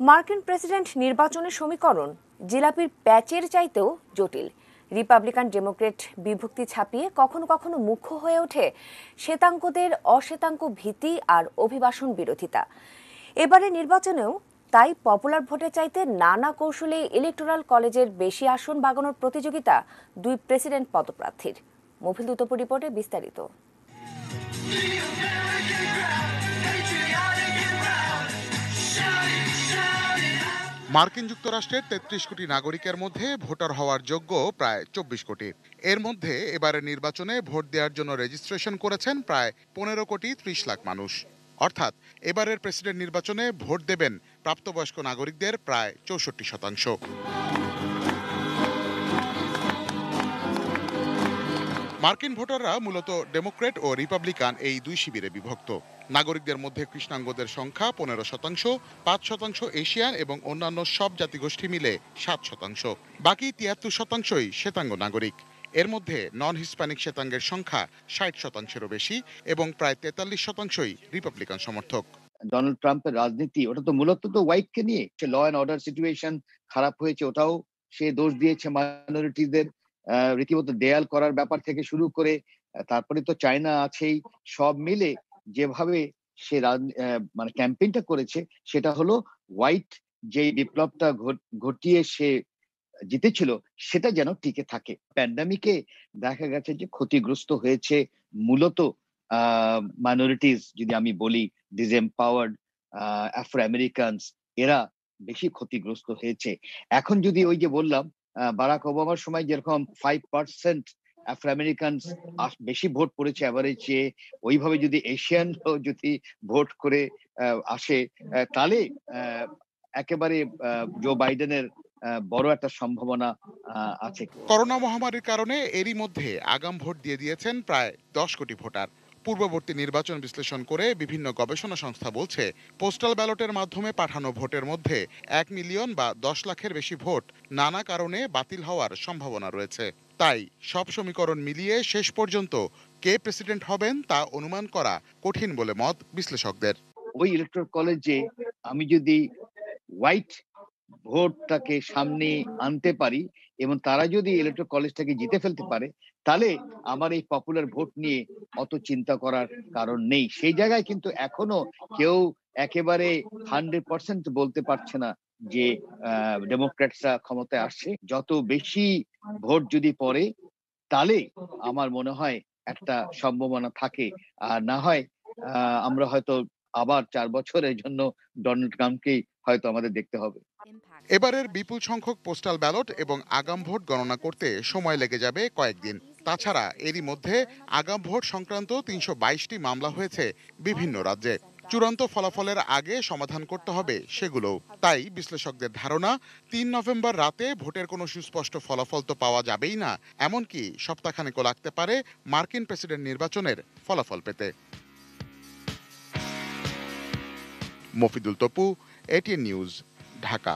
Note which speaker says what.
Speaker 1: মার্কিন প্রেসিডেন্ট নির্বাচনের সমীকরণ জিলাপির প্যাচের চাইতেও জটিল। রিপাবলিকান ডেমোক্রেট বিভক্তি ছাপিয়ে কখনো কখনো মুখ্য হয়ে ওঠে শ্বেতাঙ্গদের অশ্বেতাঙ্গ ভীতি আর অভিবাসন বিরোধিতা। এবারে নির্বাচনেও তাই পপুলার ভোটের চাইতে নানা কৌশলে ইলেকটোরাল কলেজের বেশি আসন বাগানোর প্রতিযোগিতা দুই প্রেসিডেন্ট পদপ্রার্থীর। মফিল দুতপুর রিপোর্টে বিস্তারিত।
Speaker 2: মার্কিন যুক্তরাষ্ট্রের ৩৩ কোটি নাগরিকের মধ্যে ভোটার হওয়ার যোগ্য প্রায় ২৪ কোটি। এর মধ্যে এবারের নির্বাচনে ভোট দেওয়ার জন্য রেজিস্ট্রেশন করেছেন প্রায় ১৫ কোটি ৩০ লাখ মানুষ। অর্থাৎ এবারের প্রেসিডেন্ট নির্বাচনে ভোট দেবেন প্রাপ্তবয়স্ক নাগরিকদের প্রায় ৬৪%। মার্কিন ভোটাররা মূলত ডেমোক্রেট ও রিপাবলিকান এই দুই শিবিরে বিভক্ত। নাগরিকদের মধ্যে কৃষ্ণাঙ্গদের সংখ্যা ১৫%, ৫% এশিয়ান এবং অন্যান্য সব জাতিগোষ্ঠী মিলে ৭%। বাকি ৭৩%ই শ্বেতাঙ্গ নাগরিক। এর মধ্যে নন হিসপ্যানিক শ্বেতাঙ্গের সংখ্যা ৬০%-এরও বেশি এবং প্রায় ৪৩%ই রিপাবলিকান সমর্থক।
Speaker 3: ডোনাল্ড ট্রাম্পের রাজনীতি ওটা তো মূলত তো হোয়াইটকে নিয়ে, ল অ্যান্ড অর্ডার সিচুয়েশন খারাপ হয়েছে ওটাও সে দোষ দিয়েছে মাইনরিটিদের, রীতিমতো দেয়াল করার ব্যাপার থেকে শুরু করে তারপরে তো চায়না আছেই। সব মিলে যেভাবে সে মানে ক্যাম্পেইনটা করেছে সেটা হলো হোয়াইট যে বিপ্লবটা ঘটিয়ে সে জিতেছিল সেটা যেন টিকে থাকে। প্যান্ডামিকে দেখা গেছে যে ক্ষতিগ্রস্ত হয়েছে মূলত মাইনরিটিস, যদি আমি বলি ডিসএম্পাওয়ার্ড আফ্রো আমেরিকানস, এরা বেশি ক্ষতিগ্রস্ত হয়েছে। এখন যদি ওই যে বললাম বারাক ওবামার সময় যেরকম 5% আফ্রো আমেরিকানস বেশি ভোট পড়েছে এভারেজ, ওইভাবে যদি এশিয়ান যদি ভোট করে আসে তাহলে একেবারে জো বাইডেনের বড় একটা সম্ভাবনা আছে।
Speaker 2: করোনা মহামারীর কারণে এরই মধ্যে আগাম ভোট দিয়ে দিয়েছেন প্রায় ১০ কোটি ভোটার। পূর্ববর্তী নির্বাচন বিশ্লেষণ করে বিভিন্ন গবেষণা সংস্থা বলছে, পোস্টাল ব্যালটের মাধ্যমে পাঠানো ভোটের মধ্যে ১ মিলিয়ন বা ১০ লাখের বেশি ভোট নানা কারণে বাতিল হওয়ার সম্ভাবনা রয়েছে। তাই সব সমীকরণ মিলিয়ে শেষ পর্যন্ত কে প্রেসিডেন্ট হবেন তা অনুমান করা কঠিন বলে মত বিশ্লেষকদের।
Speaker 3: ওই ইলেকট্রাল কলেজে আমি যদি হোয়াইট ভোটটাকে সামনে আনতে পারি এবং তারা যদি ইলেকট্রাল কলেজটাকে জিতে ফেলতে পারে, তাহলে আমার এই পপুলার ভোট নিয়ে অত চিন্তা করার কারণ নেই। সেই জায়গায় কিন্তু এখনো কেউ একেবারে 100% বলতে পারছে না যে ডেমোক্র্যাটসরা ক্ষমতায় আসছে। যত বেশি ভোট যদি পড়ে তাহলে আমার মনে হয় একটা সম্ভাবনা থাকে, আর না হয় আমরা হয়তো আবার ৪ বছরের জন্য ডোনাল্ড ট্রাম্পকেই হয়তো আমাদের দেখতে হবে।
Speaker 2: এবারের বিপুল সংখ্যক পোস্টাল ব্যালট এবং আগাম ভোট গণনা করতে সময় লেগে যাবে কয়েকদিন। তাছাড়া এরই মধ্যে আগাম ভোট সংক্রান্ত ৩২২টি মামলা হয়েছে বিভিন্ন রাজ্যে। চূড়ান্ত ফলাফলের আগে সমাধান করতে হবে সেগুলো। তাই বিশ্লেষকদের ধারণা, ৩ নভেম্বর রাতে ভোটের কোনো সুস্পষ্ট ফলাফল তো পাওয়া যাবেই না, এমনকি সপ্তাহখানেকও লাগতে পারে মার্কিন প্রেসিডেন্ট নির্বাচনের ফলাফল পেতে। Mofidul Tapu, ATN news, Dhaka.